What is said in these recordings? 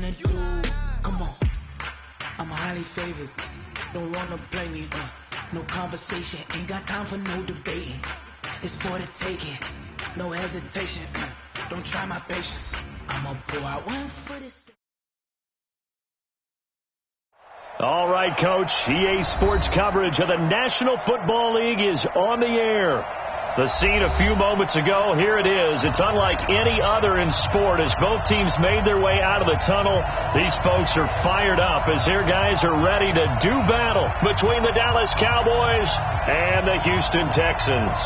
wanna do. Come on, I'm highly favored. Don't wanna blame me. No conversation, ain't got time for no debating. It's for the taking, no hesitation. Don't try my patience. I'ma pour out one for this. All right, Coach. EA Sports coverage of the National Football League is on the air. The scene a few moments ago, here it is. It's unlike any other in sport as both teams made their way out of the tunnel. These folks are fired up as their guys are ready to do battle between the Dallas Cowboys and the Houston Texans.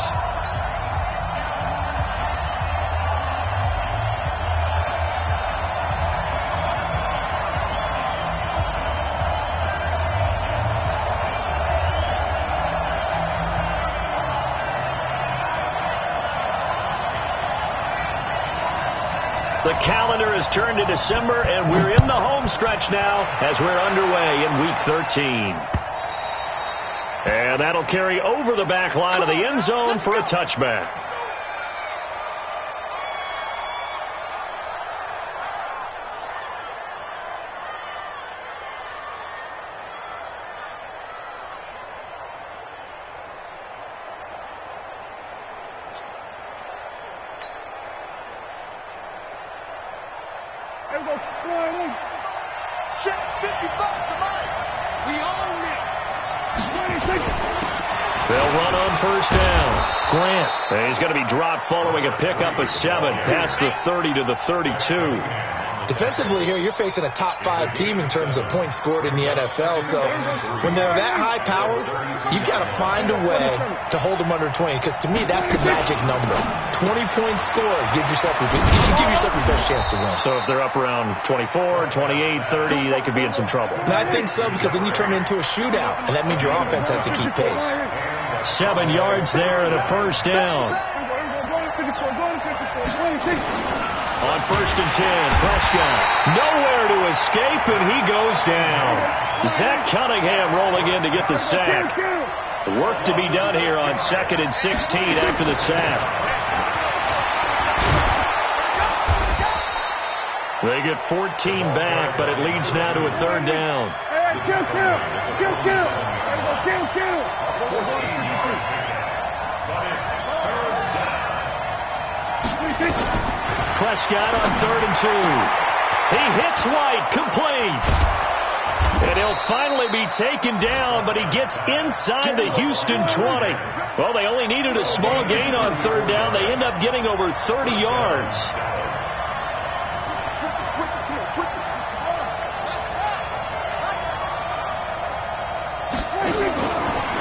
The calendar has turned to December, and we're in the home stretch now as we're underway in Week 13. And that'll carry over the back line of the end zone for a touchback. They'll run on first down. Grant. He's going to be dropped following a pickup of 7 past the 30 to the 32. Defensively here, you're facing a top 5 team in terms of points scored in the NFL. So when they're that high powered, you've got to find a way to hold them under 20. Because to me, that's the magic number. 20 points scored gives yourself your best chance to win. So if they're up around 24, 28, 30, they could be in some trouble. And I think so, because then you turn it into a shootout, and that means your offense has to keep pace. 7 yards there and a first down. On first and 10, Prescott nowhere to escape, and he goes down. Zach Cunningham rolling in to get the sack. Work to be done here on 2nd and 16 after the sack. They get 14 back, but it leads now to a 3rd down. Prescott on 3rd and 2. He hits White, complete. And he'll finally be taken down, but he gets inside the Houston 20. Well, they only needed a small gain on 3rd down. They end up getting over 30 yards.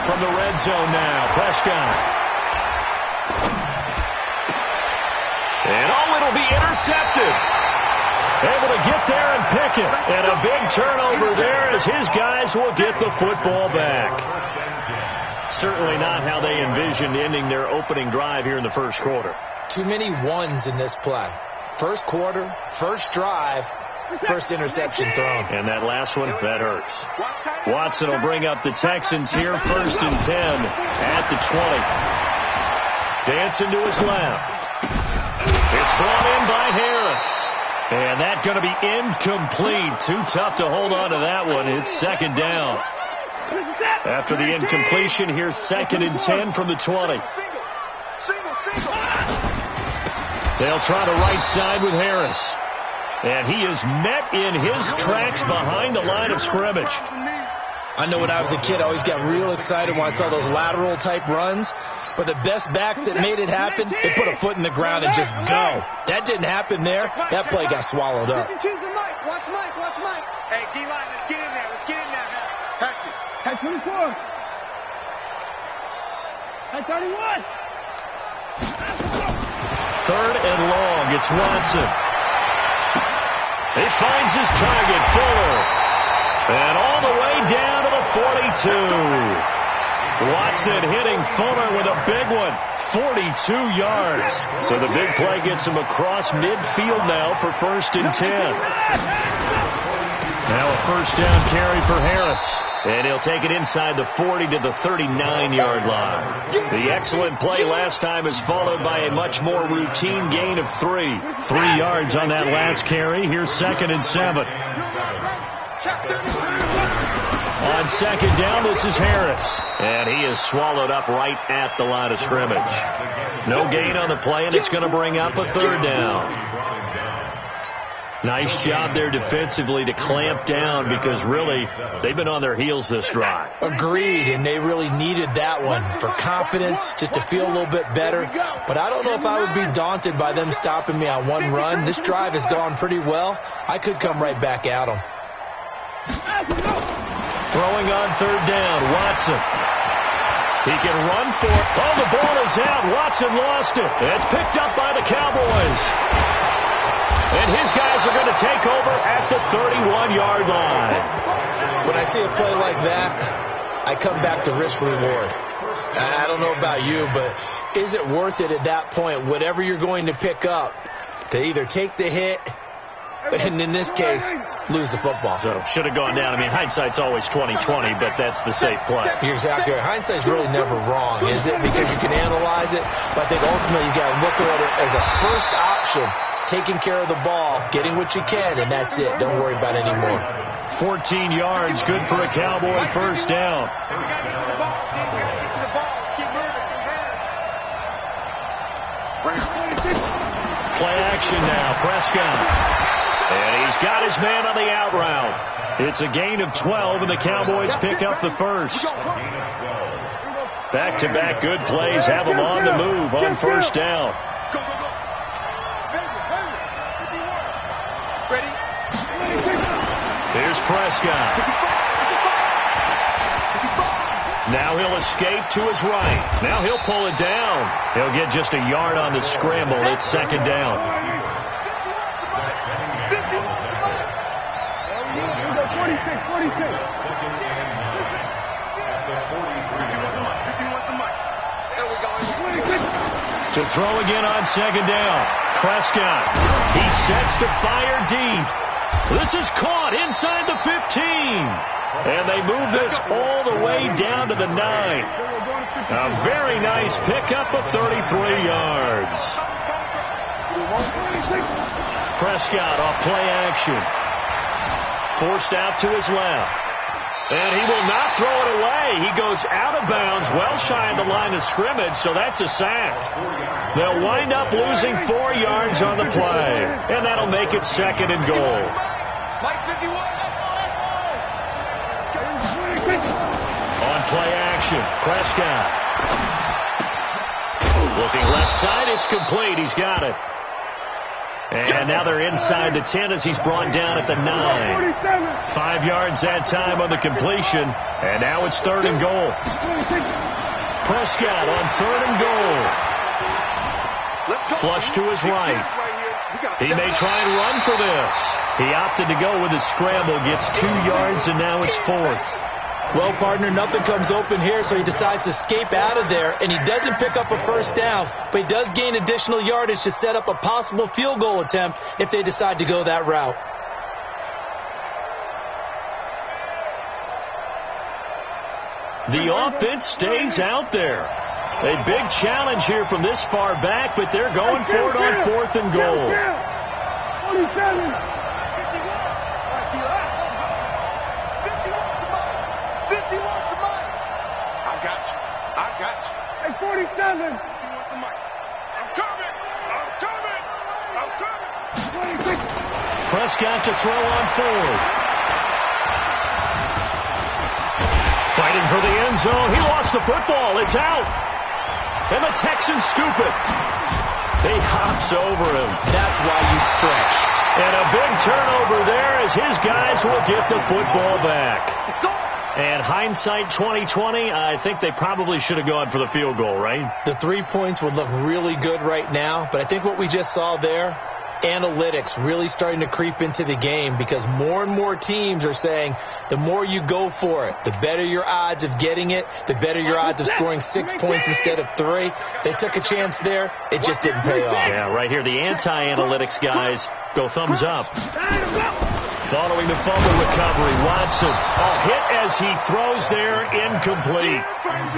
From the red zone now, Prescott. And it'll be intercepted. Able to get there and pick it. And a big turnover there as his guys will get the football back. Certainly not how they envisioned ending their opening drive here in the first quarter. Too many ones in this play. First quarter, first drive, first interception thrown. And that last one, that hurts. Watson will bring up the Texans here, 1st and 10 at the 20. Dancing to his left. It's brought in by Harris. And that's going to be incomplete. Too tough to hold on to that one. It's 2nd down. After the incompletion, here's 2nd and 10 from the 20. They'll try the right side with Harris. And he is met in his tracks behind the line of scrimmage. I know when I was a kid, I always got real excited when I saw those lateral type runs. But the best backs that made it happen, they put a foot in the ground and just go. That didn't happen there. That play got swallowed up. Watch Mike. Hey, D-line, let's get in there. Touch it. Hey, 24. Hey, 31. 3rd and long. It's Watson. He finds his target, Fuller. And all the way down to the 42. Watson hitting Fuller with a big one. 42 yards. So the big play gets him across midfield now for 1st and 10. Now a first down carry for Harris. And he'll take it inside the 40 to the 39-yard line. The excellent play last time is followed by a much more routine gain of 3. 3 yards on that last carry. Here's 2nd and 7. On 2nd down, this is Harris. And he is swallowed up right at the line of scrimmage. No gain on the play, and it's going to bring up a 3rd down. Nice job there defensively to clamp down because really they've been on their heels this drive. Agreed, and they really needed that one for confidence, just to feel a little bit better. But I don't know if I would be daunted by them stopping me on one run. This drive has gone pretty well. I could come right back at them. Throwing on 3rd down, Watson. He can run for it. Oh, the ball is out. Watson lost it. It's picked up by the Cowboys. And his guys are going to take over at the 31-yard line. When I see a play like that, I come back to risk reward. I don't know about you, but is it worth it at that point, whatever you're going to pick up, to either take the hit, and in this case, lose the football? So should have gone down. I mean, hindsight's always 20/20, but that's the safe play. You're exactly right. Hindsight's really never wrong, is it? Because you can analyze it, but I think ultimately you got to look at it as a first option. Taking care of the ball, getting what you can, and that's it. Don't worry about it anymore. 14 yards, good for a Cowboy first down. Play action now, Prescott. And he's got his man on the out route. It's a gain of 12, and the Cowboys pick up the first. Back-to-back good plays have them on the move on first down. Here's Prescott. Now he'll escape to his right. Now he'll pull it down. He'll get just a yard on the scramble. It's 2nd down. 46. To throw again on 2nd down. Prescott. He sets to fire deep. This is caught inside the 15. And they move this all the way down to the 9. A very nice pickup of 33 yards. Prescott off play action. Forced out to his left. And he will not throw it away. He goes out of bounds, well shy of the line of scrimmage, so that's a sack. They'll wind up losing 4 yards on the play. And that'll make it 2nd and goal. On play action, Prescott. Looking left side, it's complete. He's got it. And now they're inside the 10 as he's brought down at the 9. 5 yards that time on the completion. And now it's 3rd and goal. Prescott on 3rd and goal. Flush to his right. He may try and run for this. He opted to go with his scramble, gets 2 yards, and now it's 4th. Well, partner, nothing comes open here, so he decides to escape out of there, and he doesn't pick up a first down, but he does gain additional yardage to set up a possible field goal attempt if they decide to go that route. The offense stays out there. A big challenge here from this far back, but they're going for it on 4th and goal. 47. Hey, 47. I'm coming. 26. Prescott to throw on 4th. Fighting for the end zone. He lost the football. It's out. And the Texans scoop it. He hops over him. That's why you stretch. And a big turnover there as his guys will get the football back. And hindsight 2020, I think they probably should have gone for the field goal, right? The 3 points would look really good right now, but I think what we just saw there, analytics really starting to creep into the game because more and more teams are saying the more you go for it, the better your odds of getting it, the better your odds of scoring 6 points instead of 3. They took a chance there. It just didn't pay off. Yeah, right here, the anti-analytics guys go thumbs up. Following the fumble recovery, Watson. Hit as he throws there, incomplete.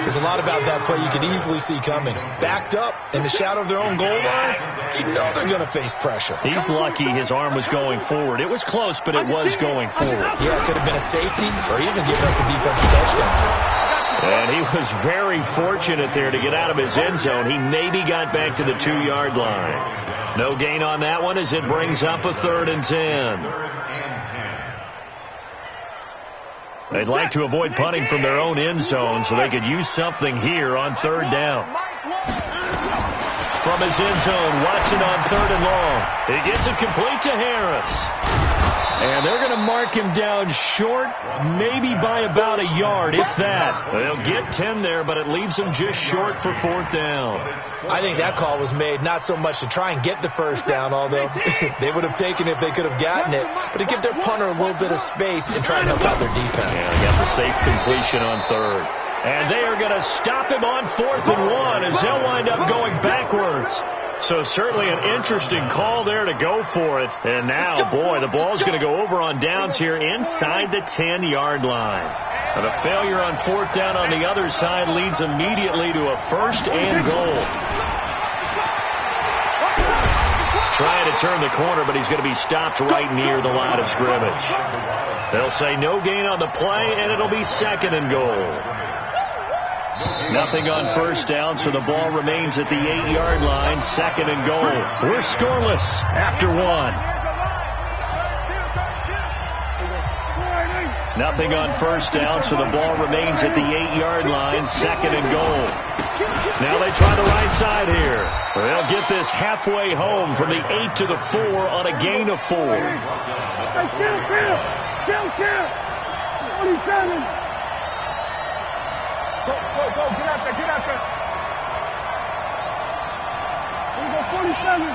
There's a lot about that play you could easily see coming. Backed up in the shadow of their own goal line, you know they're going to face pressure. He's lucky his arm was going forward. It was close, but it was going forward. Yeah, it could have been a safety or even giving up a defensive touchdown. And he was very fortunate there to get out of his end zone. He maybe got back to the 2-yard line. No gain on that one as it brings up a 3rd and 10. They'd like to avoid punting from their own end zone so they could use something here on 3rd down. From his end zone, Watson on 3rd and long. He gets it complete to Harris. And they're going to mark him down short, maybe by about a yard, if that. They'll get 10 there, but it leaves them just short for 4th down. I think that call was made not so much to try and get the 1st down, although they would have taken it if they could have gotten it, but to give their punter a little bit of space and try and help out their defense. Yeah, they got the safe completion on 3rd. And they are going to stop him on 4th and 1 as they'll wind up going backwards. So certainly an interesting call there to go for it. And now, boy, the ball's going to go over on downs here inside the 10-yard line. And a failure on 4th down on the other side leads immediately to a 1st and goal. Trying to turn the corner, but he's going to be stopped right near the line of scrimmage. They'll say no gain on the play, and it'll be 2nd and goal. Nothing on 1st down, so the ball remains at the 8-yard line, 2nd and goal. We're scoreless after 1. Nothing on 1st down, so the ball remains at the 8-yard line, 2nd and goal. Now they try the right side here. They'll get this halfway home from the 8 to the 4 on a gain of 4. Kill. 47. Go, get out there. Here we go, 47.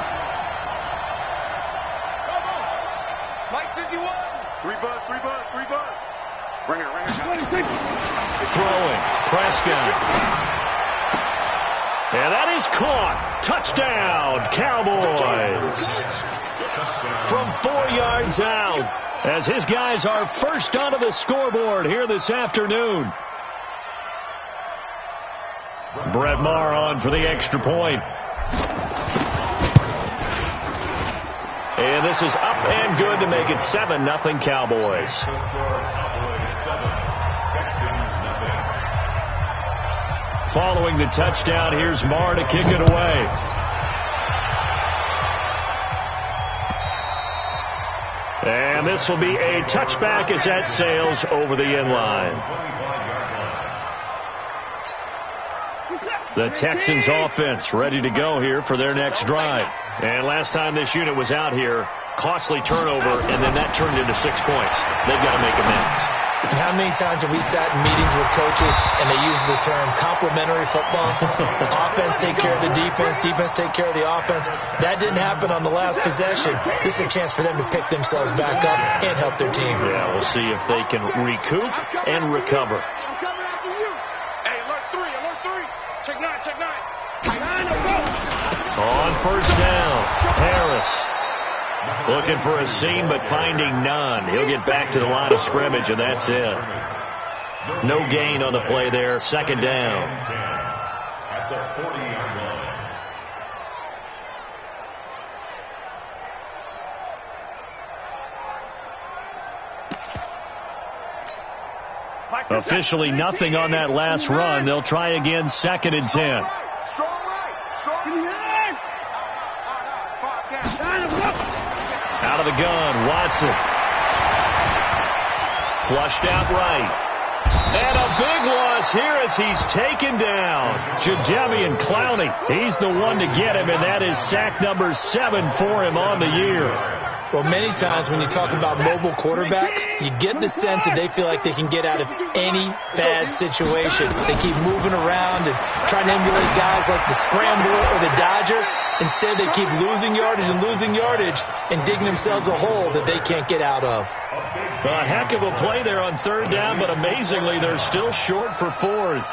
Mike 51. 3 buzz. Bring it. 26. Throwing, Prescott. And that is caught. Touchdown, Cowboys. From 4 yards out, as his guys are first onto the scoreboard here this afternoon. Brett Maher on for the extra point. And this is up and good to make it 7-0 Cowboys. Following the touchdown, here's Maher to kick it away. And this will be a touchback as that sails over the end line. The Texans offense ready to go here for their next drive. And last time this unit was out here, costly turnover, and then that turned into 6 points. They've got to make amends. And how many times have we sat in meetings with coaches and they use the term complementary football? Offense take care of the defense, defense take care of the offense. That didn't happen on the last possession. This is a chance for them to pick themselves back up and help their team. Yeah, we'll see if they can recoup and recover. I'm coming after you. Hey, alert 3. Check 9. On 1st down, Harris looking for a seam but finding none. He'll get back to the line of scrimmage, and that's it. No gain on the play there, 2nd down. At the 40-yard line. Officially nothing on that last run. They'll try again, 2nd and 10. Out of the gun, Watson. Flushed out right. And a big loss here as he's taken down. Jadeveon Clowney, he's the one to get him, and that is sack number 7 for him on the year. Well, many times when you talk about mobile quarterbacks, you get the sense that they feel like they can get out of any bad situation. They keep moving around and trying to emulate guys like the Scrambler or the Dodger. Instead, they keep losing yardage and digging themselves a hole that they can't get out of. A heck of a play there on 3rd down, but amazingly, they're still short for 4th.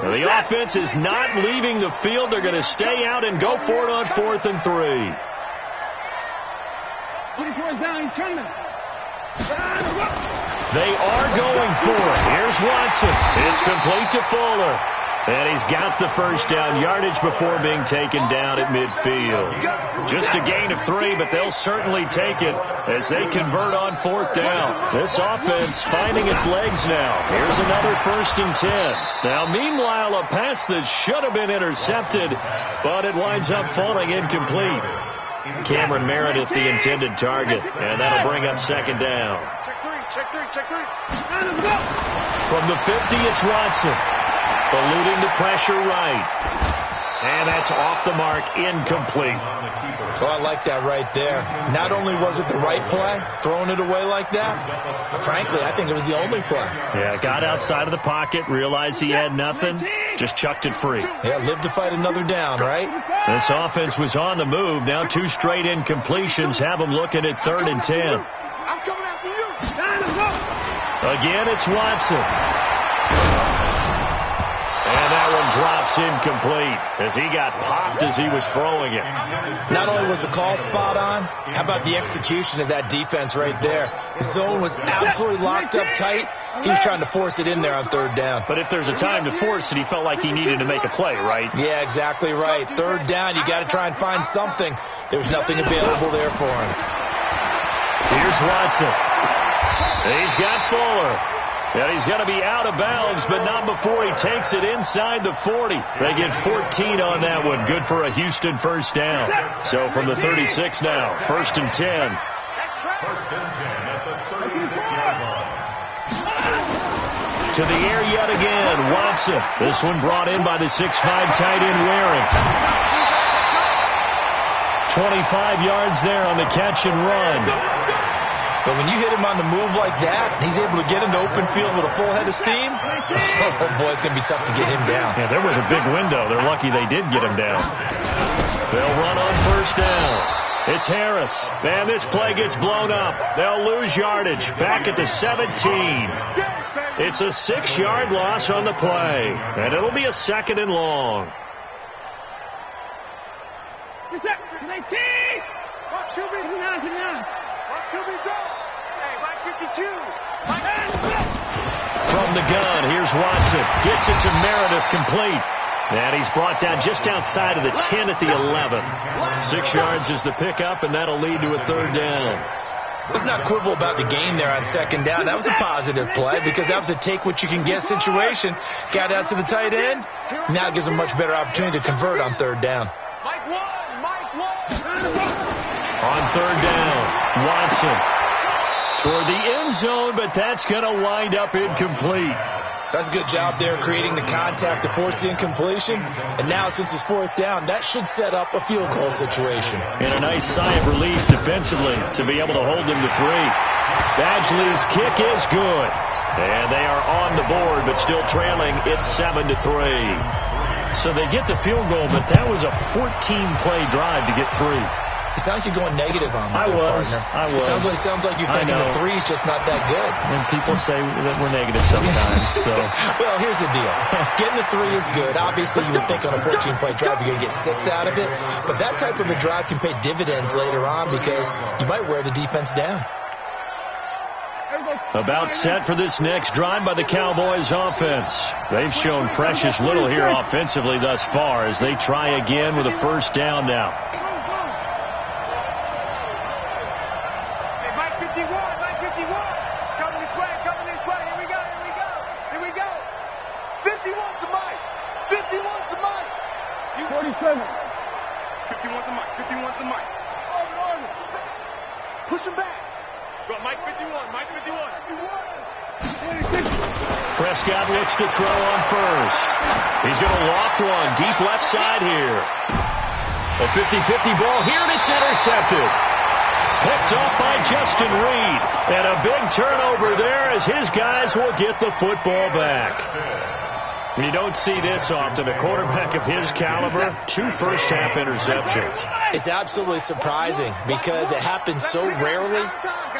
The offense is not leaving the field. They're going to stay out and go for it on 4th and 3. 24 down, he's coming. They are going for it. Here's Watson. It's complete to Fuller. And he's got the first down yardage before being taken down at midfield. Just a gain of 3, but they'll certainly take it as they convert on 4th down. This offense finding its legs now. Here's another 1st and 10. Now, meanwhile, a pass that should have been intercepted, but it winds up falling incomplete. Cameron Meredith, the intended target, and that'll bring up 2nd down. Check three. From the 50, it's Watson. Eluding the pressure right. And that's off the mark, incomplete. Well, I like that right there. Not only was it the right play, throwing it away like that, but frankly, I think it was the only play. Yeah, got outside of the pocket, realized he had nothing, just chucked it free. Yeah, live to fight another down, right? This offense was on the move. Now 2 straight incompletions have them looking at 3rd and 10. I'm coming after you. Again, it's Watson. And that one drops incomplete as he got popped as he was throwing it. Not only was the call spot on, how about the execution of that defense right there? The zone was absolutely locked up tight. He was trying to force it in there on 3rd down. But if there's a time to force it, he felt like he needed to make a play, right? Yeah, exactly right. 3rd down, you got to try and find something. There was nothing available there for him. Here's Watson. He's got Fuller. And he's going to be out of bounds, but not before he takes it inside the 40. They get 14 on that one. Good for a Houston 1st down. So from the 36 now, 1st and 10. 1st and 10 at the 36-yard line. To the air yet again, Watson. This one brought in by the 6'5" tight end Waring. 25 yards there on the catch and run. But when you hit him on the move like that, he's able to get into open field with a full head of steam. Oh, boy, it's going to be tough to get him down. Yeah, there was a big window. They're lucky they did get him down. They'll run on 1st down. It's Harris. Man, this play gets blown up. They'll lose yardage. Back at the 17. It's a 6-yard loss on the play. And it'll be a 2nd and long. From the gun, here's Watson. Gets it to Meredith, complete. And he's brought down just outside of the 10 at the 11. 6 yards is the pickup, and that'll lead to a 3rd down. Let's not quibble about the gain there on 2nd down. That was a positive play because that was a take-what-you-can-get situation. Got out to the tight end. Now it gives them a much better opportunity to convert on 3rd down. On 3rd down, Watson toward the end zone, but that's going to wind up incomplete. That's a good job there creating the contact to force the incompletion. And now since it's 4th down, that should set up a field goal situation. And a nice sigh of relief defensively to be able to hold them to 3. Badgley's kick is good. And they are on the board, but still trailing. It's 7-3. So they get the field goal, but that was a 14-play drive to get 3. You sound like you're going negative on that, partner. I was. Sounds like you're thinking the 3's just not that good. And people say that we're negative sometimes. So. Well, here's the deal. Getting the 3 is good. Obviously, you would think on a 14-play drive you're going to get 6 out of it. But that type of a drive can pay dividends later on because you might wear the defense down. About set for this next drive by the Cowboys offense. They've shown precious little here offensively thus far as they try again with a 1st down now. Push him back. Go, Mike 51, Mike 51. Prescott looks to throw on 1st. He's going to loft one deep left side here. A 50-50 ball here, and it's intercepted. Picked off by Justin Reed. And a big turnover there as his guys will get the football back. You don't see this often. A quarterback of his caliber, 2 first-half interceptions. It's absolutely surprising because it happens so rarely.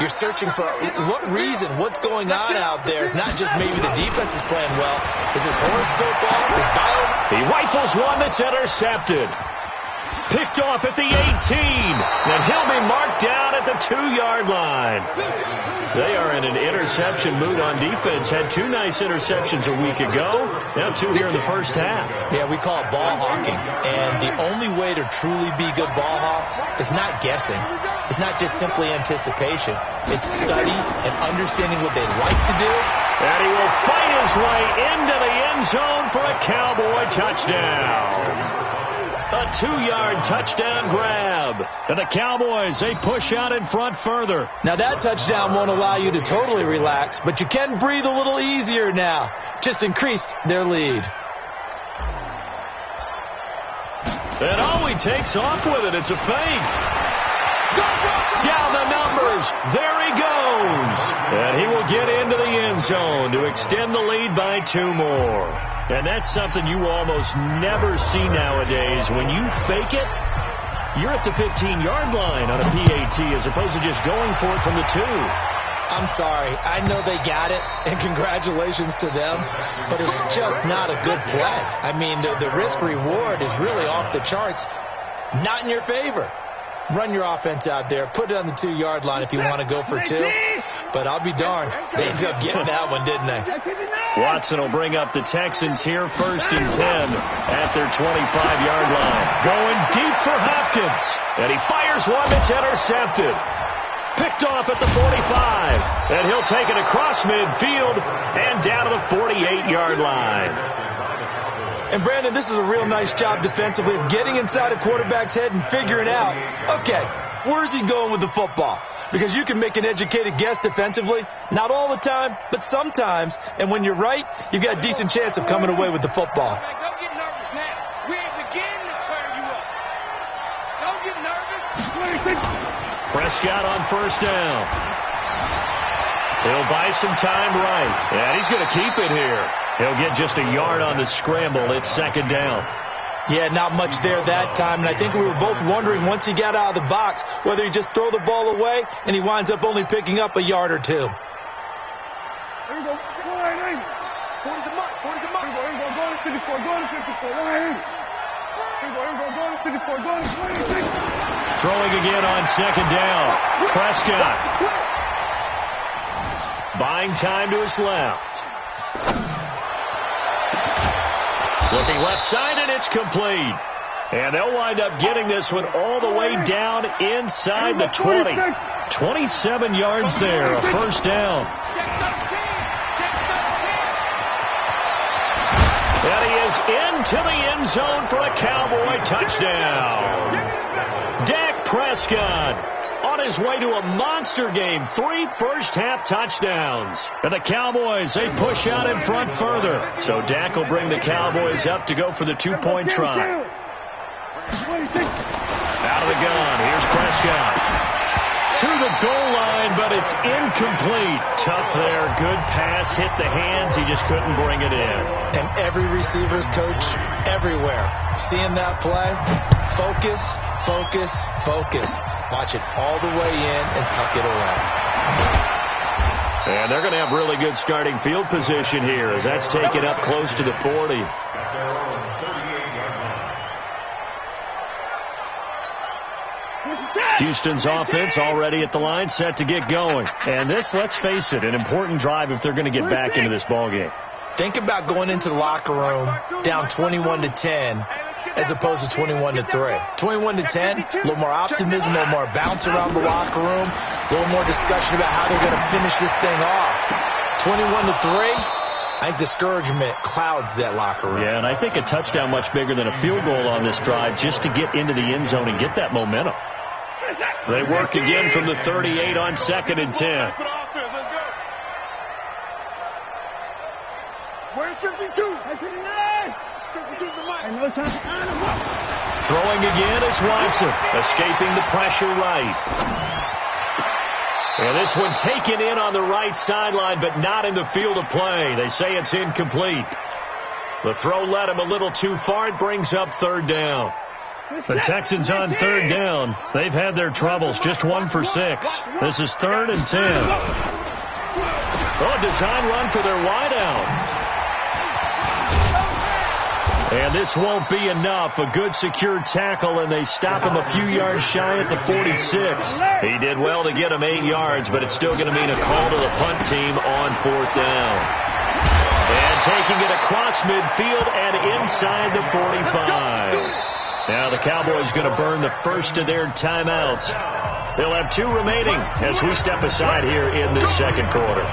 You're searching for what reason, what's going on out there. It's not just maybe the defense is playing well. Is his horoscope off? Is bio? He rifles one that's intercepted. Picked off at the 18. And he'll be marked down at the 2-yard line. They are in an interception mood on defense. Had 2 nice interceptions a week ago. Now 2 here in the first half. Yeah, we call it ball hawking. And the only way to truly be good ball hawks is not guessing. It's not just simply anticipation. It's study and understanding what they like to do. And he will fight his way into the end zone for a Cowboy touchdown. A 2-yard touchdown grab. And the Cowboys, they push out in front further. Now that touchdown won't allow you to totally relax, but you can breathe a little easier now. Just increased their lead. And he takes off with it. It's a fake. Down the numbers. There he goes. And he will get into the end zone to extend the lead by 2 more. And that's something you almost never see nowadays. When you fake it, you're at the 15-yard line on a PAT as opposed to just going for it from the 2. I'm sorry. I know they got it, and congratulations to them, but it's just not a good play. I mean, the risk-reward is really off the charts. Not in your favor. Run your offense out there. Put it on the 2-yard line if you want to go for 2. But I'll be darned. They ended up getting that one, didn't they? Watson will bring up the Texans here, 1st and 10 at their 25-yard line. Going deep for Hopkins. And he fires one that's intercepted. Picked off at the 45. And he'll take it across midfield and down to the 48-yard line. And, Brandon, this is a real nice job defensively of getting inside a quarterback's head and figuring out, okay, where's he going with the football? Because you can make an educated guess defensively. Not all the time, but sometimes. And when you're right, you've got a decent chance of coming away with the football. Don't get nervous now. We ain't beginning to turn you up. Don't get nervous. Prescott on 1st down. He'll buy some time right. And he's going to keep it here. He'll get just a yard on the scramble. It's 2nd down. Yeah, not much there that time. And I think we were both wondering once he got out of the box whether he just throw the ball away and he winds up only picking up a yard or 2. Here we go. Go ahead, 40 the mark. 40 the mark. Here we go. Go to 54. Go to 54. Go ahead. Here we go. Go to 54. Go to 26. Throwing again on 2nd down. Prescott. Buying time to his left. Looking left side, and it's complete. And they'll wind up getting this one all the way down inside the 20. 27 yards there, a 1st down. And he is into the end zone for a Cowboy touchdown. Dak Prescott on his way to a monster game. 3 first-half touchdowns. And the Cowboys, they push out in front further. So Dak will bring the Cowboys up to go for the 2-point try. Out of the gun. Here's Prescott. To the goal line, but it's incomplete. Tough there. Good pass. Hit the hands. He just couldn't bring it in. And every receiver's coach everywhere. Seeing that play, focus, focus, focus. Watch it all the way in and tuck it away. And they're going to have really good starting field position here as that's taken up close to the 40. Houston's offense already at the line, set to get going. And this, let's face it, an important drive if they're going to get back into this ballgame. Think about going into the locker room down 21-10 as opposed to 21-3. 21-10, a little more optimism, a little more bounce around the locker room, a little more discussion about how they're going to finish this thing off. 21-3. I think discouragement clouds that locker room. Yeah, and I think a touchdown much bigger than a field goal on this drive just to get into the end zone and get that momentum. They work again from the 38 on 2nd and 10. Where's 52? 52 the mic. And no time. Throwing again is Watson, escaping the pressure right. And this one taken in on the right sideline, but not in the field of play. They say it's incomplete. The throw led him a little too far. It brings up 3rd down. The Texans on 3rd down. They've had their troubles. Just 1 for 6. This is 3rd and 10. Oh, design run for their wideout. And this won't be enough. A good secure tackle, and they stop him a few yards shy at the 46. He did well to get him 8 yards, but it's still going to mean a call to the punt team on 4th down. And taking it across midfield and inside the 45. Now the Cowboys going to burn the first of their timeouts. They'll have 2 remaining as we step aside here in this second quarter.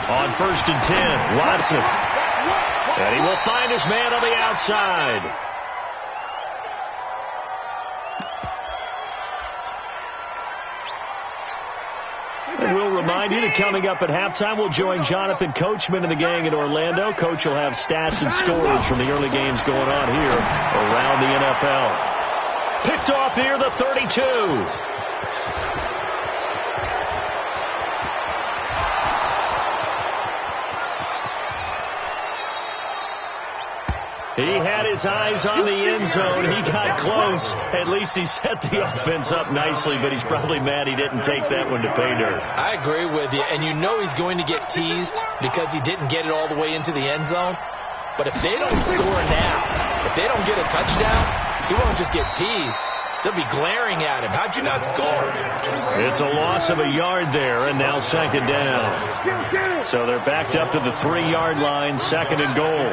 On 1st and 10, Watson. And he will find his man on the outside. And we'll remind you that coming up at halftime, we'll join Jonathan Coachman and the gang in Orlando. Coach will have stats and scores from the early games going on here around the NFL. Picked off near the 32. He had his eyes on the end zone. He got close. At least he set the offense up nicely, but he's probably mad he didn't take that one to pay dirt. I agree with you, and you know he's going to get teased because he didn't get it all the way into the end zone. But if they don't score now, if they don't get a touchdown, he won't just get teased. They'll be glaring at him. How'd you not score? It's a loss of a yard there, and now 2nd down. So they're backed up to the 3-yard line, 2nd and goal.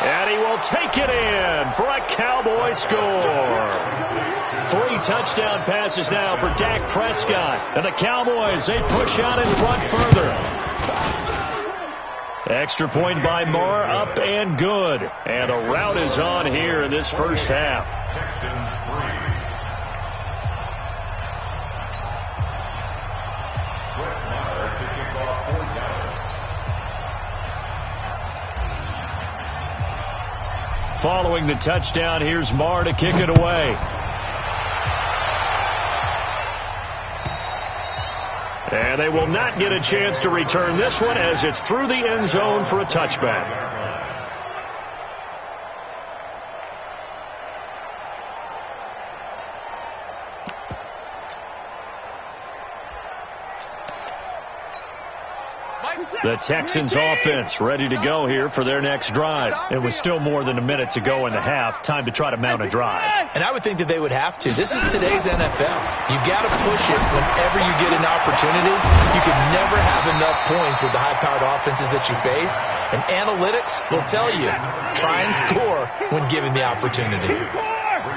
And he will take it in for a Cowboy score. 3 touchdown passes now for Dak Prescott. And the Cowboys, they push out in front further. Extra point by Moore, up and good. And a rout is on here in this first half. Following the touchdown, here's Marr to kick it away. And they will not get a chance to return this one as it's through the end zone for a touchback. The Texans offense ready to go here for their next drive. And with still more than a minute to go in the half, time to try to mount a drive. And I would think that they would have to. This is today's NFL. You got to push it whenever you get an opportunity. You can never have enough points with the high-powered offenses that you face. And analytics will tell you, try and score when given the opportunity.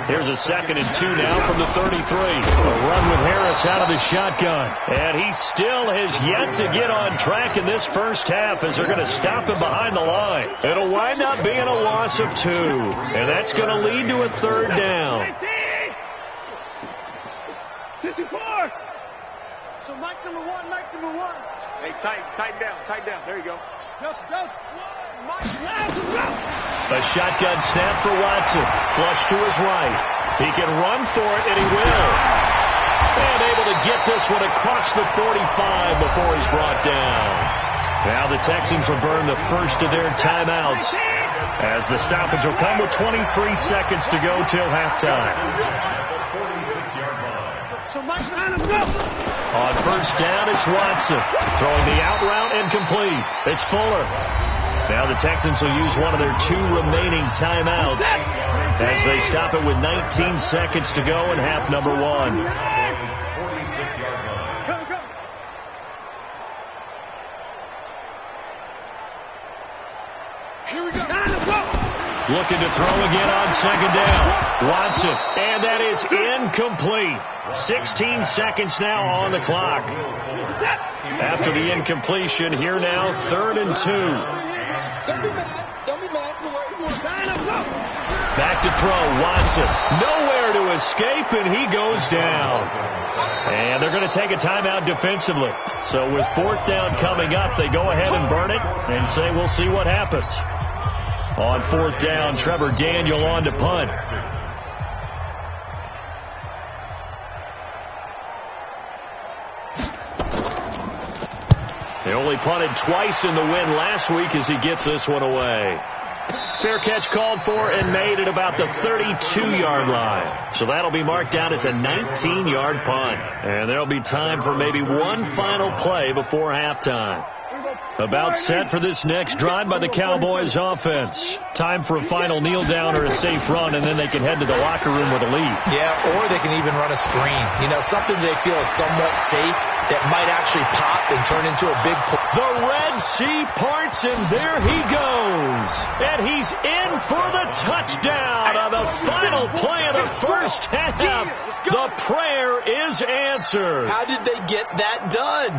Here's a 2nd and 2 now from the 33. A run with Harris out of the shotgun. And he still has yet to get on track in this first half as they're going to stop him behind the line. It'll wind up being a loss of 2. And that's going to lead to a 3rd down. 54. So Mike's number 1, Mike's number 1. Hey, tighten down. There you go. Delta. A shotgun snap for Watson. Flush to his right. He can run for it, and he will. And able to get this one across the 45 before he's brought down. Now the Texans will burn the first of their timeouts as the stoppage will come with 23 seconds to go till halftime. On 1st down, it's Watson. Throwing the out route incomplete. It's Fuller. Now the Texans will use one of their 2 remaining timeouts as they stop it with 19 seconds to go in half number 1. Here we go. Looking to throw again on 2nd down. Watson, and that is incomplete. 16 seconds now on the clock. After the incompletion, here now 3rd and 2. Don't be mad. Don't be mad. Back to throw. Watson. Nowhere there to escape, and he goes down. And they're going to take a timeout defensively. So with fourth down coming up, they go ahead and burn it and say we'll see what happens. On fourth down, Trevor Daniel on to punt. He only punted twice in the win last week as he gets this one away. Fair catch called for and made at about the 32-yard line. So that'll be marked down as a 19-yard punt. And there'll be time for maybe one final play before halftime. About set for this next drive by the Cowboys offense. Time for a final kneel down or a safe run, and then they can head to the locker room with a lead. Yeah, or they can even run a screen. You know, something they feel is somewhat safe that might actually pop and turn into a big play. The Red Sea parts, and there he goes. And he's in for the touchdown on the final play of the first half. The prayer is answered. How did they get that done?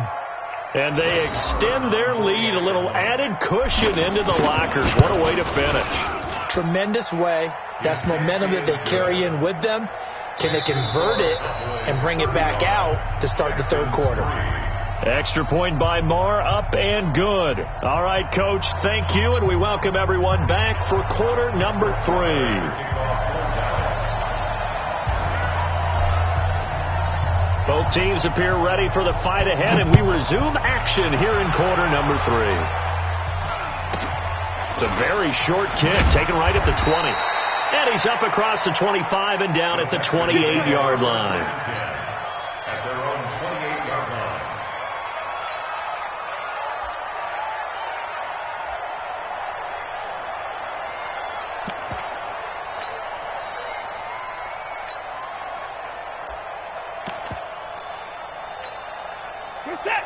And they extend their lead, a little added cushion into the lockers. What a way to finish. Tremendous way. That's momentum that they carry in with them. Can they convert it and bring it back out to start the third quarter? Extra point by Moore, up and good. All right, Coach, thank you, and we welcome everyone back for quarter number 3. Both teams appear ready for the fight ahead, and we resume action here in quarter number 3. It's a very short kick, taken right at the 20. And he's up across the 25 and down at the 28-yard line. At their own 28-yard line.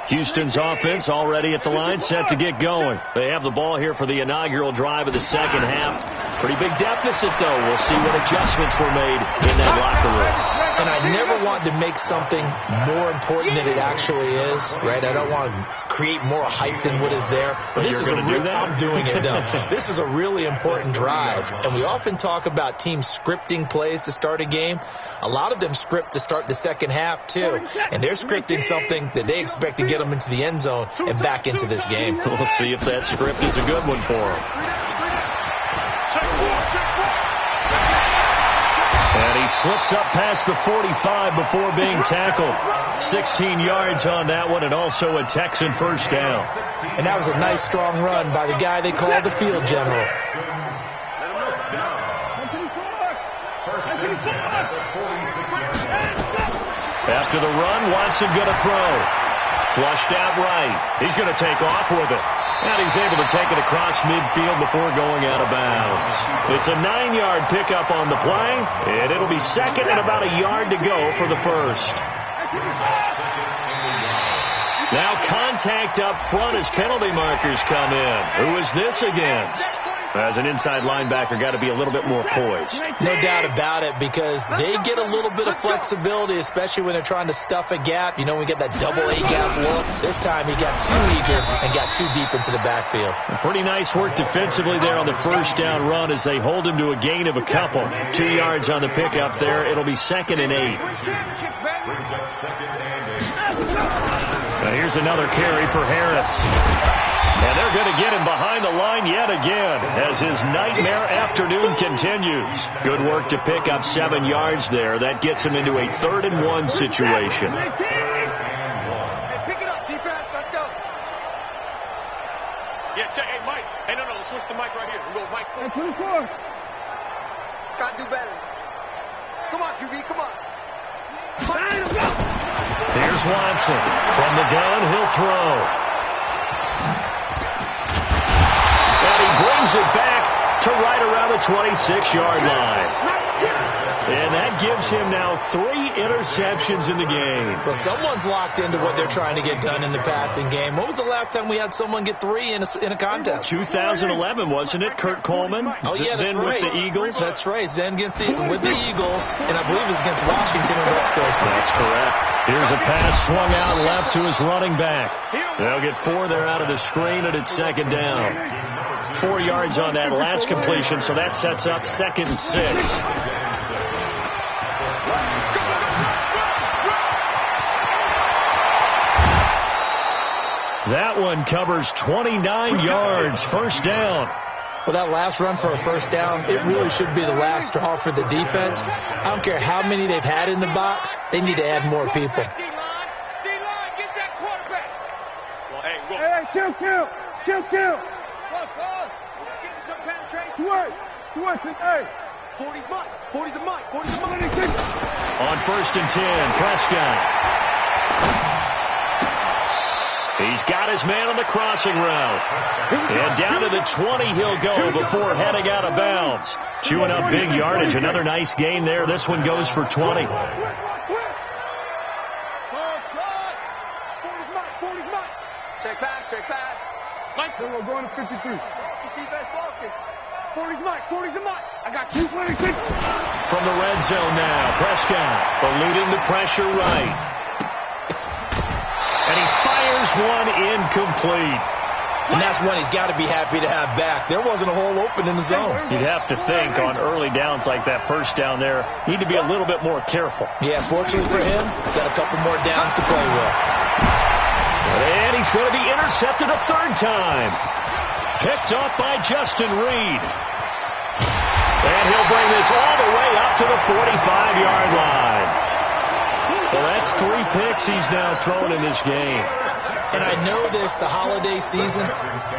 Houston's offense already at the line, set to get going. They have the ball here for the inaugural drive of the second half. Pretty big deficit, though. We'll see what adjustments were made in that locker room. And I never want to make something more important than it actually is, right? I don't want to create more hype than what is there. But this is I'm doing it, though. This is a really important drive. And we often talk about teams scripting plays to start a game. A lot of them script to start the second half, too. And they're scripting something that they expect to get them into the end zone and back into this game. We'll see if that script is a good one for them. And he slips up past the 45 before being tackled. 16 yards on that one, and also a Texan first down. And that was a nice, strong run by the guy they call the field general. After the run, Watson going to throw. Flushed out right. He's going to take off with it. And he's able to take it across midfield before going out of bounds. It's a 9-yard pickup on the play, and it'll be second and about a yard to go for the first. Now contact up front as penalty markers come in. Who is this against? As an inside linebacker, got to be a little bit more poised. No doubt about it, because they get a little bit of flexibility, especially when they're trying to stuff a gap. You know, we get that double A gap look. This time he got too eager and got too deep into the backfield. Pretty nice work defensively there on the first down run as they hold him to a gain of a couple. 2 yards on the pickup there. It'll be second and 8. Now here's another carry for Harris. And they're going to get him behind the line yet again as his nightmare afternoon continues. Good work to pick up 7 yards there. That gets him into a 3rd and 1 situation. Hey, pick it up, defense. Let's go. Yeah, check. Hey, Mike. Hey, no, let's switch the mic right here. We'll go Mike. Hey, 24. Got to do better. Come on, QB. Come on. Here's Watson. From the gun, he'll throw. And he brings it back to right around the 26-yard line. And that gives him now 3 interceptions in the game. Well, someone's locked into what they're trying to get done in the passing game. When was the last time we had someone get 3 in a contest? 2011, wasn't it? Kurt Coleman? Oh, yeah, that's then right. With the Eagles? That's right. Then with the Eagles, and I believe it was against Washington and Rex Grossman. That's correct. Here's a pass swung out left to his running back. They'll get 4 there out of the screen, and it's second down. 4 yards on that last completion, so that sets up 2nd and 6. That one covers 29 yards, first down. Well, that last run for a first down, it really should be the last straw for the defense. I don't care how many they've had in the box. They need to add more people. Hey, kill. Plus. Getting some penetration. Switch it, hey. 40's mine. 40's a mine. On first and 10, Prescott. He's got his man on the crossing route. And down to the 20 he'll go before heading out of bounds. Chewing up big yardage. Another nice gain there. This one goes for 20. 40's mine. Check back. Then we're going to 53. Defense focus. 40's mine. I got 226. From the red zone now, Prescott eluding the pressure right. And he fires one incomplete. And that's one he's got to be happy to have back. There wasn't a hole open in the zone. You'd have to think on early downs like that first down there, you need to be a little bit more careful. Yeah, fortunately for him, got a couple more downs to play with. And he's going to be intercepted a third time. Picked off by Justin Reed. And he'll bring this all the way up to the 45-yard line. Well, that's 3 picks he's now thrown in this game. And I know this, the holiday season,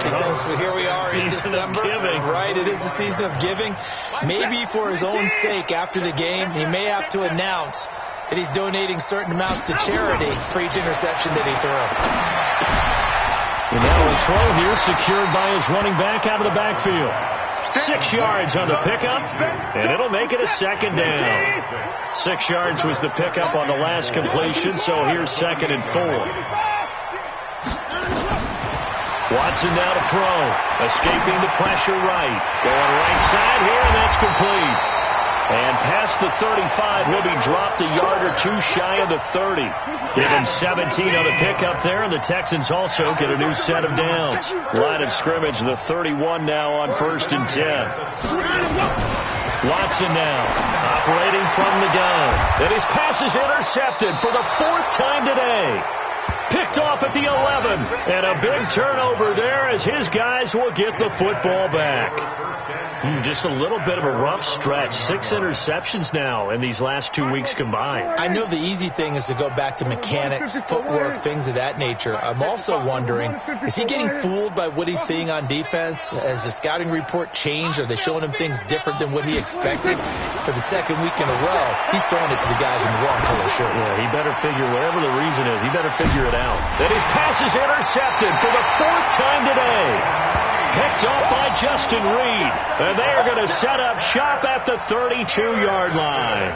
because here we are in December. Right, it is the season of giving. Maybe for his own sake after the game, he may have to announce that he's donating certain amounts to charity for each interception that he threw. And now a throw here secured by his running back out of the backfield. 6 yards on the pickup, and it'll make it a second down. 6 yards was the pickup on the last completion, so here's 2nd and 4. Watson now to throw, escaping the pressure right. Going right side here, and that's complete. And past the 35, he'll be dropped a yard or two shy of the 30. Give him 17 on the pickup there, and the Texans also get a new set of downs. Line of scrimmage, the 31 now on first and 10. Watson now, operating from the gun. And his pass is intercepted for the 4th time today. Picked off at the 11. And a big turnover there as his guys will get the football back. Just a little bit of a rough stretch. 6 interceptions now in these last 2 weeks combined. I know the easy thing is to go back to mechanics, footwork, things of that nature. I'm also wondering, is he getting fooled by what he's seeing on defense? Has the scouting report changed? Are they showing him things different than what he expected? For the 2nd week in a row, he's throwing it to the guys in the wrong color shirts. Yeah, he better figure, whatever the reason is, he better figure it out. And his pass is intercepted for the 4th time today. Picked off by Justin Reed. And they are going to set up shop at the 32-yard line.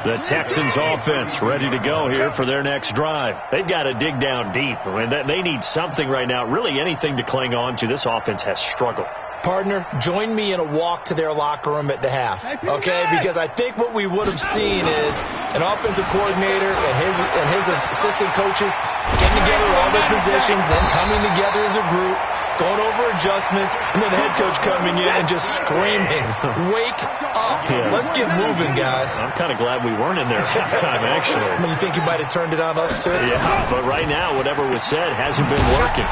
The Texans offense ready to go here for their next drive. They've got to dig down deep. I mean, they need something right now, really anything to cling on to. This offense has struggled. Partner, join me in a walk to their locker room at the half, okay? Because I think what we would have seen is an offensive coordinator and his assistant coaches getting together all their positions, then coming together as a group, going over adjustments, and then the head coach coming in and just screaming, "Wake up. Yeah. Let's get moving, guys." I'm kind of glad we weren't in there at halftime, actually. I mean, you think you might have turned it on us, too? Yeah, but right now, whatever was said hasn't been working.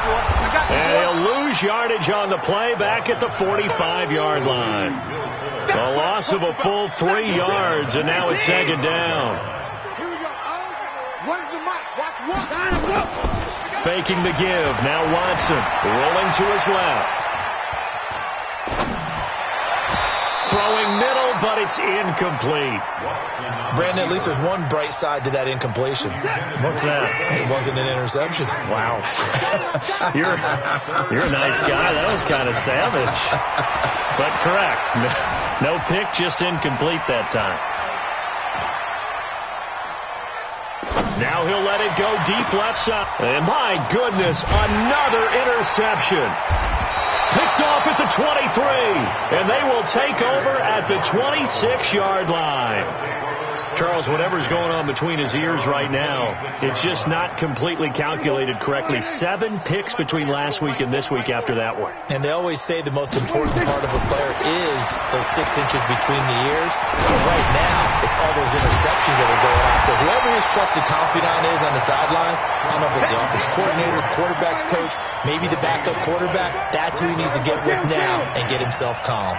And he'll lose yardage on the play back at the 45-yard line. A loss of a full 3 yards, and now it's 2nd down. Here we go. Run the mic. Watch one. Faking the give. Now Watson rolling to his left. Throwing middle, but it's incomplete. Brandon, at least there's one bright side to that incompletion. What's that? It wasn't an interception. Wow. You're a nice guy. That was kind of savage. But correct. No pick, just incomplete that time. Now he'll let it go deep left side. And my goodness, another interception. Picked off at the 23. And they will take over at the 26-yard line. Charles, whatever's going on between his ears right now, it's just not completely calculated correctly. 7 picks between last week and this week after that one. And they always say the most important part of a player is those 6 inches between the ears. But right now, it's all those interceptions that are going on. So whoever his trusted confidant is on the sidelines, I don't know if it's the offensive coordinator, quarterback's coach, maybe the backup quarterback, that's who he needs to get with now and get himself calm.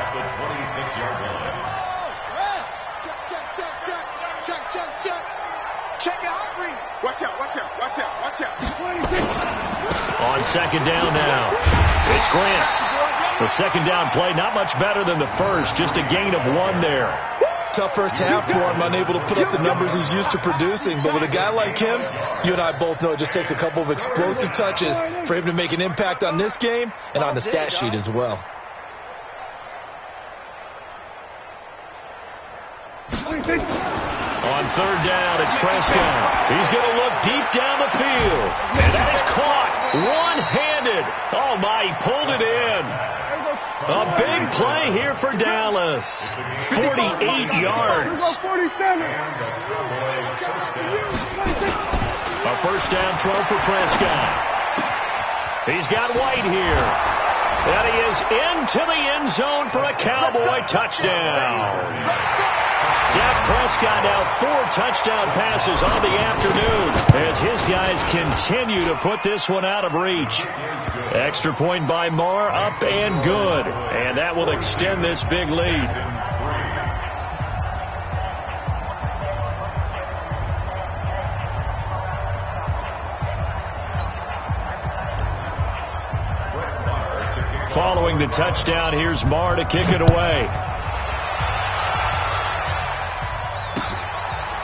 Check your heart rate. Watch out, watch out, watch out, watch out. On second down now, it's Grant. The second down play, not much better than the first, just a gain of 1 there. Tough first half for him, unable to put up the numbers he's used to producing. But with a guy like him, you and I both know it just takes a couple of explosive touches for him to make an impact on this game and on the stat sheet as well. On third down, it's Prescott. He's going to look deep down the field. And that is caught one-handed. Oh, my, he pulled it in. A big play here for Dallas. 48 yards. A first down throw for Prescott. He's got White here. And he is into the end zone for a Cowboy touchdown. Dak Prescott now 4 touchdown passes on the afternoon as his guys continue to put this one out of reach. Extra point by Marr, up and good. And that will extend this big lead. Following the touchdown, here's Marr to kick it away.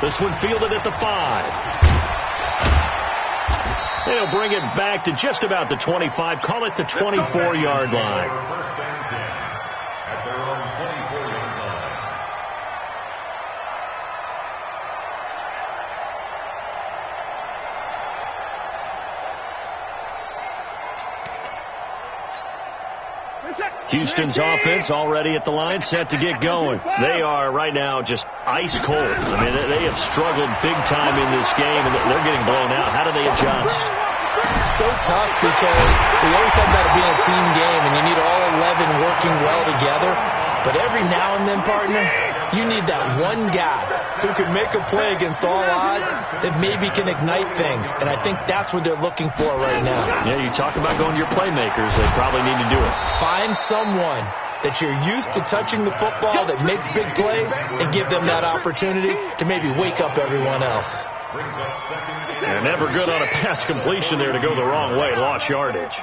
This one fielded at the 5. They'll bring it back to just about the 25. Call it the 24-yard line. First and 10 at their own 24-yard line. Houston's offense already at the line, set to get going. They are right now just ice cold. I mean, they have struggled big time in this game, and they're getting blown out. How do they adjust? So tough because we always talk about it being a team game, and you need all 11 working well together. But every now and then, partner, you need that one guy who can make a play against all odds that maybe can ignite things. And I think that's what they're looking for right now. Yeah, you talk about going to your playmakers. They probably need to do it. Find someone that you're used to touching the football that makes big plays and give them that opportunity to maybe wake up everyone else. They're never good on a pass completion there to go the wrong way. Lost yardage.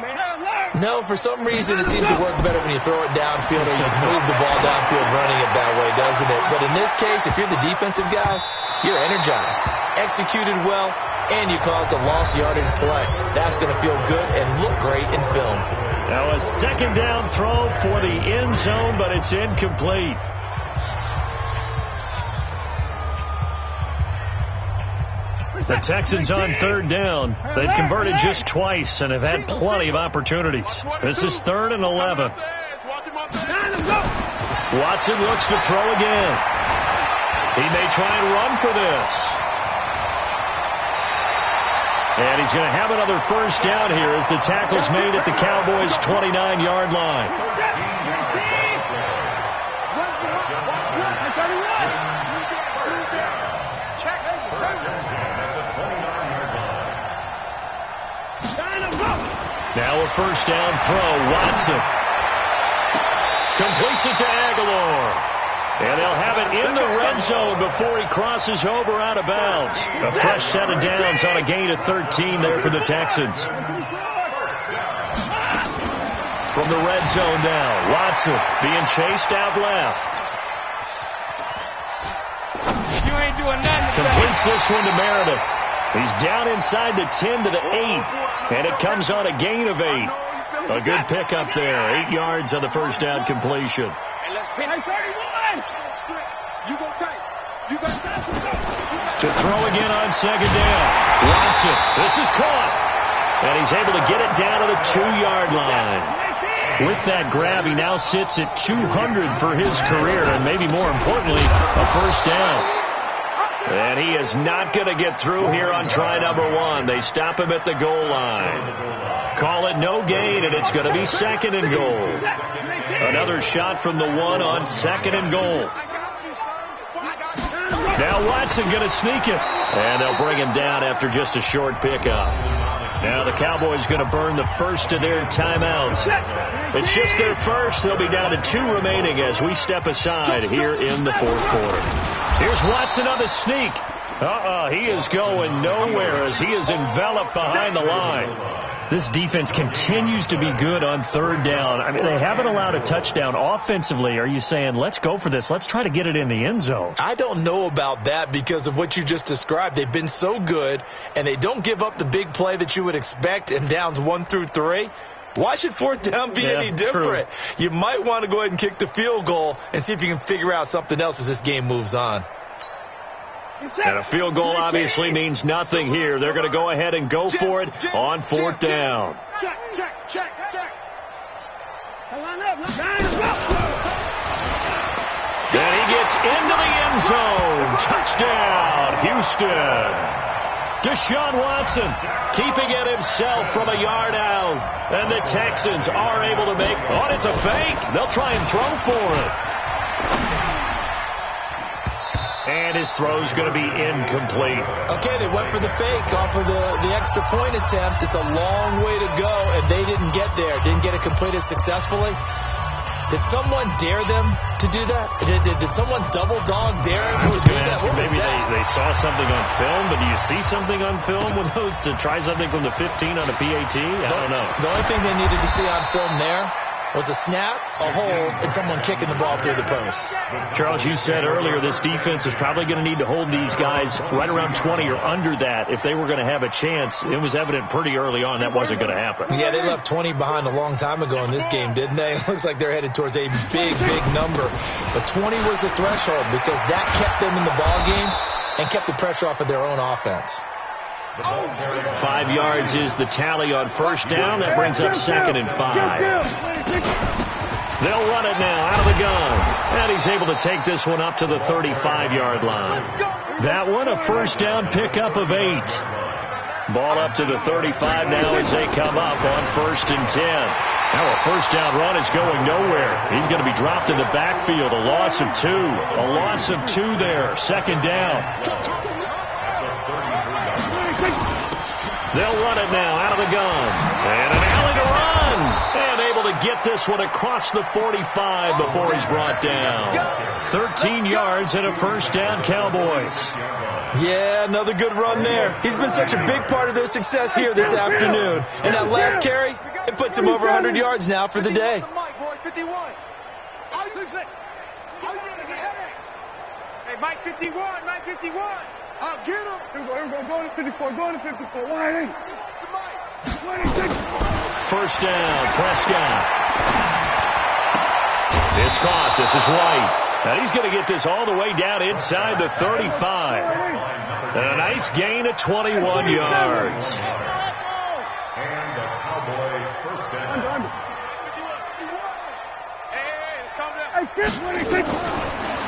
No, for some reason it seems to work better when you throw it downfield or you move the ball downfield running it that way, doesn't it? But in this case, if you're the defensive guys, you're energized, executed well, and you caused a lost yardage play. That's going to feel good and look great in film. Now a second down throw for the end zone, but it's incomplete. The Texans on third down. They've converted just twice and have had plenty of opportunities. This is 3rd and 11. Watson looks to throw again. He may try and run for this. And he's going to have another first down here as the tackle's made at the Cowboys' 29-yard line. Now a first down throw. Watson completes it to Aguilar. And they'll have it in the red zone before he crosses over out of bounds. A fresh set of downs on a gain of 13 there for the Texans. From the red zone now, Watson being chased out left. You ain't doing nothing. Completes this one to Meredith. He's down inside the 10 to the 8. And it comes on a gain of 8. A good pickup there. 8 yards on the first down completion. To throw again on second down. Watson. This is caught. And he's able to get it down to the 2-yard line. With that grab, he now sits at 200 for his career. And maybe more importantly, a first down. And he is not going to get through here on try number 1. They stop him at the goal line. Call it no gain, and it's going to be 2nd and goal. Another shot from the 1 on 2nd and goal. Now Watson going to sneak it. And they'll bring him down after just a short pickup. Now the Cowboys going to burn the first of their timeouts. It's just their first. They'll be down to 2 remaining as we step aside here in the 4th quarter. Here's Watson on the sneak. He is going nowhere as he is enveloped behind the line. This defense continues to be good on 3rd down. I mean, they haven't allowed a touchdown offensively. Are you saying, let's go for this? Let's try to get it in the end zone. I don't know about that because of what you just described. They've been so good, and they don't give up the big play that you would expect in downs 1 through 3. Why should 4th down be any different? True. You might want to go ahead and kick the field goal and see if you can figure out something else as this game moves on. And a field goal obviously means nothing here. They're going to go ahead and go for it on 4th down. Check. Then he gets into the end zone. Touchdown, Houston. Deshaun Watson keeping it himself from a yard out. And the Texans are able to make... Oh, it's a fake. They'll try and throw for it. And his throw's going to be incomplete. Okay, they went for the fake off of the extra point attempt. It's a long way to go, and they didn't get there. Didn't get it completed successfully. Did someone dare them to do that? Did someone double dog dare him to do that? Maybe they saw something on film, but do you see something on film with those to try something from the 15 on a PAT? I don't know. The only thing they needed to see on film there was a snap, a hold, and someone kicking the ball through the post. Charles, you said earlier this defense is probably going to need to hold these guys right around 20 or under that if they were going to have a chance. It was evident pretty early on that wasn't going to happen. Yeah, they left 20 behind a long time ago in this game, didn't they? It looks like they're headed towards a big number. But 20 was the threshold because that kept them in the ball game and kept the pressure off of their own offense. 5 yards is the tally on 1st down. That brings up 2nd and 5. They'll run it now out of the gun. And he's able to take this one up to the 35-yard line. That one, a 1st down pickup of 8. Ball up to the 35 now as they come up on 1st and 10. Now a 1st down run is going nowhere. He's going to be dropped in the backfield. A loss of 2. A loss of 2 there. 2nd down. They'll run it now out of the gun. And an alley to run. And able to get this one across the 45 before he's brought down. 13 yards and a 1st down, Cowboys. Yeah, another good run there. He's been such a big part of their success here this afternoon. And that last carry, it puts him over 100 yards now for the day. Hey, Mike 51, Mike 51. I'll get him. Here we go. Go to 54. Go to 54. 180. 26. 1st down, Prescott. It's caught. This is White. Now he's going to get this all the way down inside the 35. And a nice gain of 21 yards. And the Cowboy 1st down. Hey, let's calm down.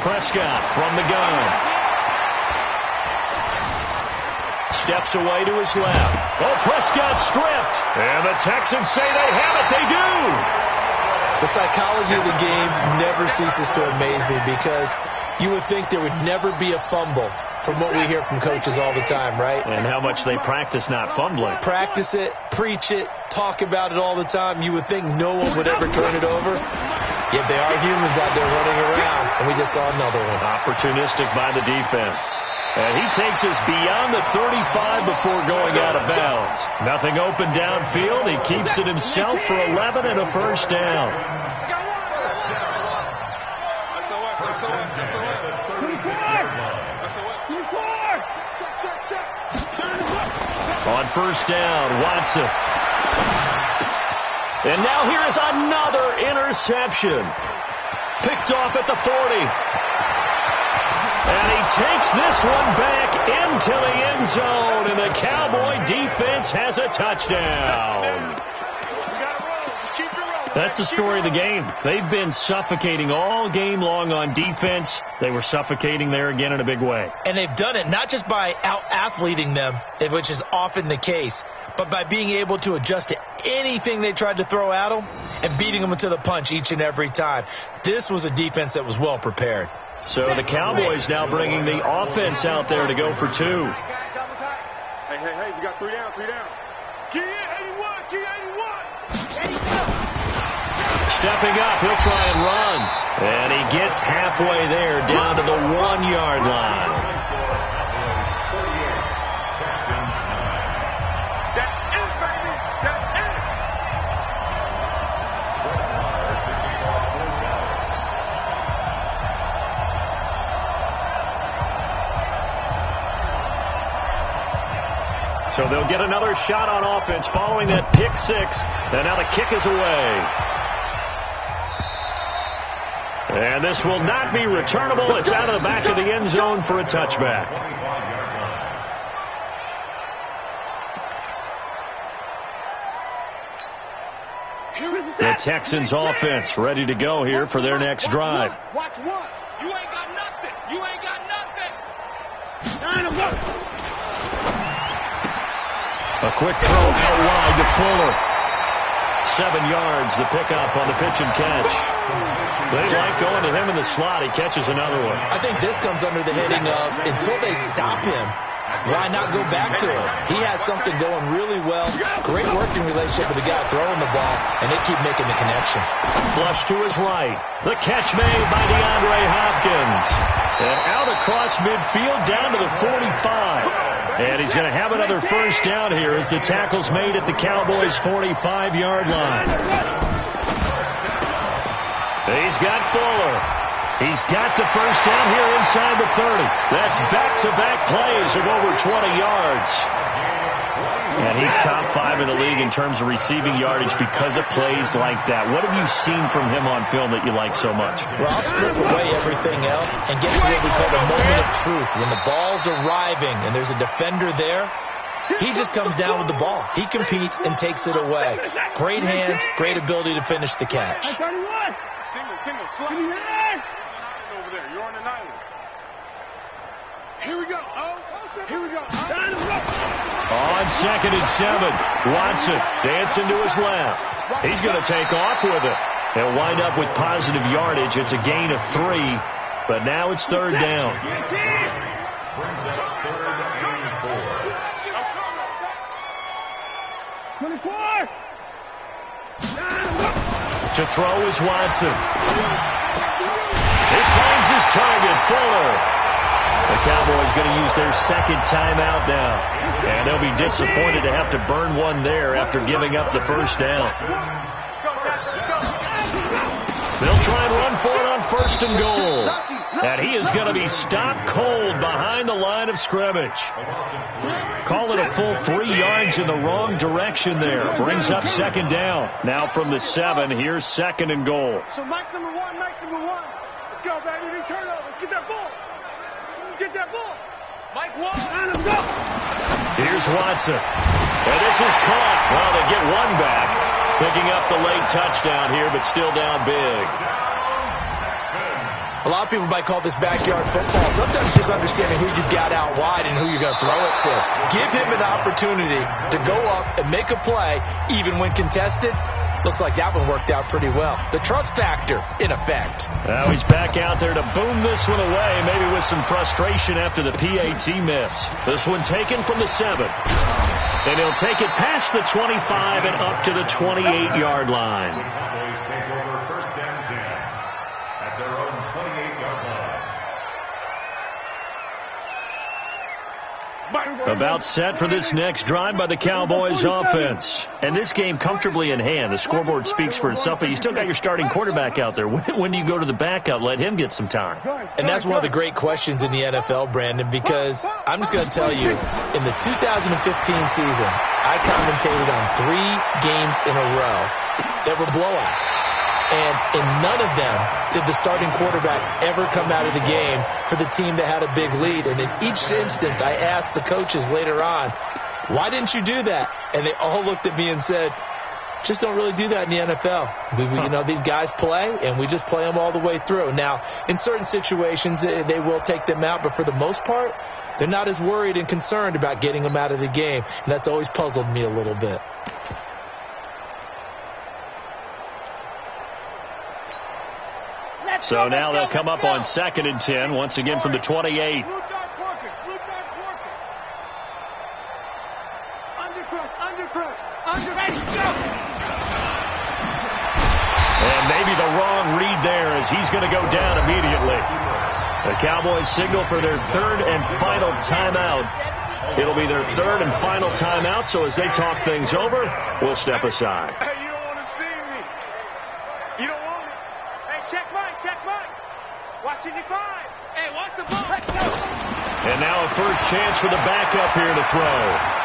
Prescott from the gun. Steps away to his left. Oh, Prescott stripped. And the Texans say they have it. They do. The psychology of the game never ceases to amaze me because you would think there would never be a fumble from what we hear from coaches all the time, right? And how much they practice not fumbling. Practice it, preach it, talk about it all the time. You would think no one would ever turn it over. Yet they are humans out there running around, and we just saw another one. Opportunistic by the defense. And he takes us beyond the 35 before going out of bounds. Nothing open downfield. He keeps it himself for 11 and a 1st down. On 1st down, Watson. And now here is another interception. Picked off at the 40. And he takes this one back into the end zone, and the Cowboy defense has a touchdown. We got to roll. Just keep it rolling. That's the story of the game. They've been suffocating all game long on defense. They were suffocating there again in a big way. And they've done it not just by out-athleting them, which is often the case, but by being able to adjust to anything they tried to throw at them and beating them to the punch each and every time. This was a defense that was well prepared. So the Cowboys now bringing the offense out there to go for 2. Hey, we got 3 down. Key 81, key 81. Stepping up, he'll try and run. And he gets halfway there, down to the 1-yard line. That's it, baby. That's it. So they'll get another shot on offense following that pick 6. And now the kick is away. And this will not be returnable. It's out of the back of the end zone for a touchback. The Texans offense ready to go here for their next drive. Watch one. You ain't got nothing. A quick throw out wide to Fuller. 7 yards, the pickup on the pitch and catch. They like going to him in the slot. He catches another one. I think this comes under the heading of until they stop him, why not go back to him? He has something going really well. Great working relationship with the guy throwing the ball, and they keep making the connection. Flush to his right. The catch made by DeAndre Hopkins. And out across midfield down to the 45. And he's going to have another first down here as the tackle's made at the Cowboys' 45-yard line. He's got Fuller. He's got the first down here inside the 30. That's back-to-back plays of over 20 yards. And he's top 5 in the league in terms of receiving yardage because of plays like that. What have you seen from him on film that you like so much? Well, I'll strip away everything else and get to what we call the moment of truth. When the ball's arriving and there's a defender there, he just comes down with the ball. He competes and takes it away. Great hands, great ability to finish the catch. Single, slide. Over there. You're on an island. Here we go. On 2nd and 7, Watson dancing to his left. He's going to take off with it. He'll wind up with positive yardage. It's a gain of 3, but now it's 3rd down. Brings up 3rd and 4. 24. To throw is Watson. He finds his target, Fuller. The Cowboys going to use their 2nd timeout now. And they'll be disappointed to have to burn one there after giving up the first down. They'll try and run for it on 1st and goal. And he is going to be stopped cold behind the line of scrimmage. Call it a full 3 yards in the wrong direction there. Brings up 2nd down. Now from the 7, here's 2nd and goal. So Mike's number one. Let's go, baby. Big turnover. Get that ball. Mike, one. Let's go. Here's Watson. And this is caught. Well, they get one back. Picking up the late touchdown here, but still down big. A lot of people might call this backyard football. Sometimes just understanding who you've got out wide and who you're going to throw it to. Give him an opportunity to go up and make a play, even when contested. Looks like that one worked out pretty well. The trust factor, in effect. Now he's back out there to boom this one away, maybe with some frustration after the PAT miss. This one taken from the 7. And he'll take it past the 25 and up to the 28-yard line. The Cowboys take over 1st and 10 at their own 28-yard line. About set for this next drive by the Cowboys offense. And this game comfortably in hand. The scoreboard speaks for itself, but you still got your starting quarterback out there. When do you go to the backup, let him get some time? And that's one of the great questions in the NFL, Brandon, because I'm just going to tell you, in the 2015 season, I commentated on 3 games in a row that were blowouts. And in none of them did the starting quarterback ever come out of the game for the team that had a big lead. And in each instance, I asked the coaches later on, why didn't you do that? And they all looked at me and said, just don't really do that in the NFL. These guys play, and we just play them all the way through. Now, in certain situations, they will take them out, but for the most part, they're not as worried and concerned about getting them out of the game, and that's always puzzled me a little bit. So now they'll come up on 2nd and 10, once again from the 28. And maybe the wrong read there as he's going to go down immediately. The Cowboys signal for their 3rd and final timeout. It'll be their 3rd and final timeout, so as they talk things over, we'll step aside. Hey, you don't want to see me. You don't want it. Hey, check Mike. Watching you 5. Hey, watch the ball. Let's go. And now a first chance for the backup here to throw.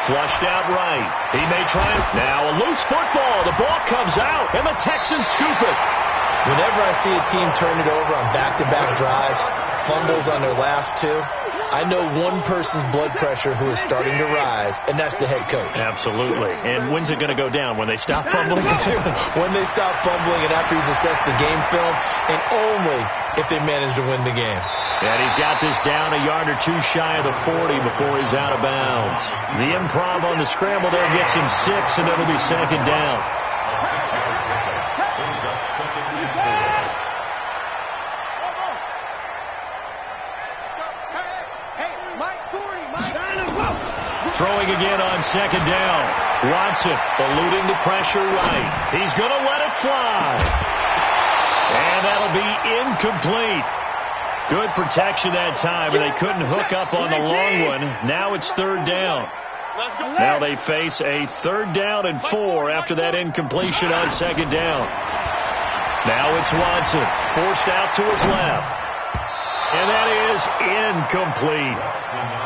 Flushed out right. He may try it. Now a loose football. The ball comes out, and the Texans scoop it. Whenever I see a team turn it over on back-to-back drives, fumbles on their last 2, I know one person's blood pressure who is starting to rise, and that's the head coach. Absolutely. And when's it going to go down? When they stop fumbling? When they stop fumbling and after he's assessed the game film, and only if they manage to win the game. And he's got this down a yard or 2 shy of the 40 before he's out of bounds. The improv on the scramble there gets him 6, and it'll be 2nd down. Throwing again on 2nd down. Watson eluding the pressure right. He's going to let it fly. And that'll be incomplete. Good protection that time, and they couldn't hook up on the long one. Now it's 3rd down. Now they face a 3rd down and 4 after that incompletion on 2nd down. Now it's Watson, forced out to his left. And that is incomplete.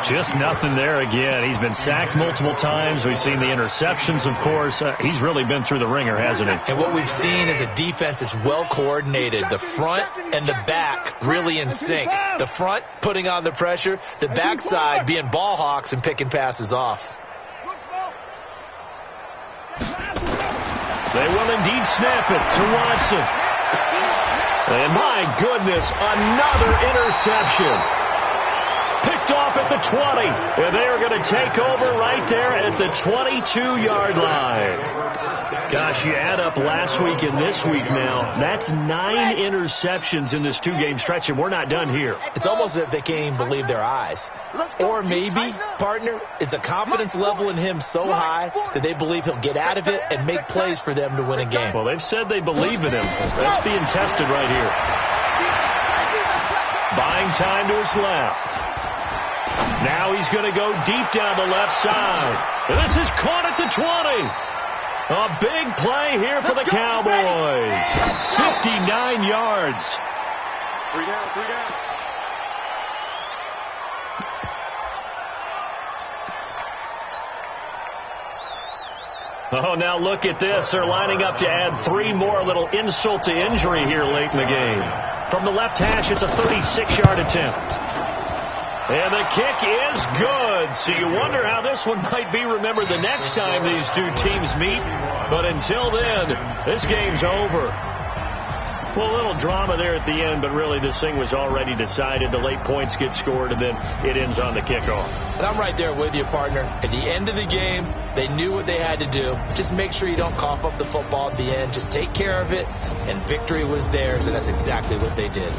Just nothing there again. He's been sacked multiple times. We've seen the interceptions, of course. He's really been through the ringer, hasn't he? And what we've seen is a defense that's well coordinated. The front and the back really in sync. The front putting on the pressure. The backside being ball hawks and picking passes off. They will indeed snap it to Watson. And my goodness, another interception. Picked off at the 20. And they are going to take over right there at the 22-yard line. Gosh, you add up last week and this week now. That's 9 interceptions in this 2-game stretch, and we're not done here. It's almost as if they can't even believe their eyes. Or maybe, partner, is the confidence level in him so high that they believe he'll get out of it and make plays for them to win a game. Well, they've said they believe in him. That's being tested right here. Buying time to his left. Now he's going to go deep down the left side. This is caught at the 20. A big play here for the Cowboys. 59 yards. 3 down, 3 down. Oh, now look at this. They're lining up to add 3 more, a little insult to injury here late in the game. From the left hash, it's a 36-yard attempt. And the kick is good. So you wonder how this one might be remembered the next time these two teams meet. But until then, this game's over. Well, a little drama there at the end, but really this thing was already decided. The late points get scored, and then it ends on the kickoff. And I'm right there with you, partner. At the end of the game, they knew what they had to do. Just make sure you don't cough up the football at the end. Just take care of it, and victory was theirs, and that's exactly what they did.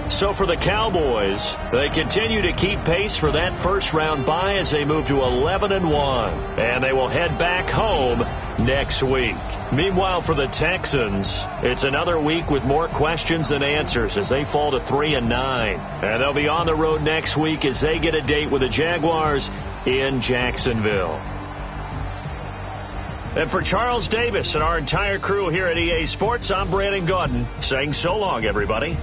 So for the Cowboys, they continue to keep pace for that first-round bye as they move to 11-1, and they will head back home next week. Meanwhile, for the Texans, it's another week with more questions than answers as they fall to 3-9, and they'll be on the road next week as they get a date with the Jaguars in Jacksonville. And for Charles Davis and our entire crew here at EA Sports, I'm Brandon Gaudin saying so long, everybody.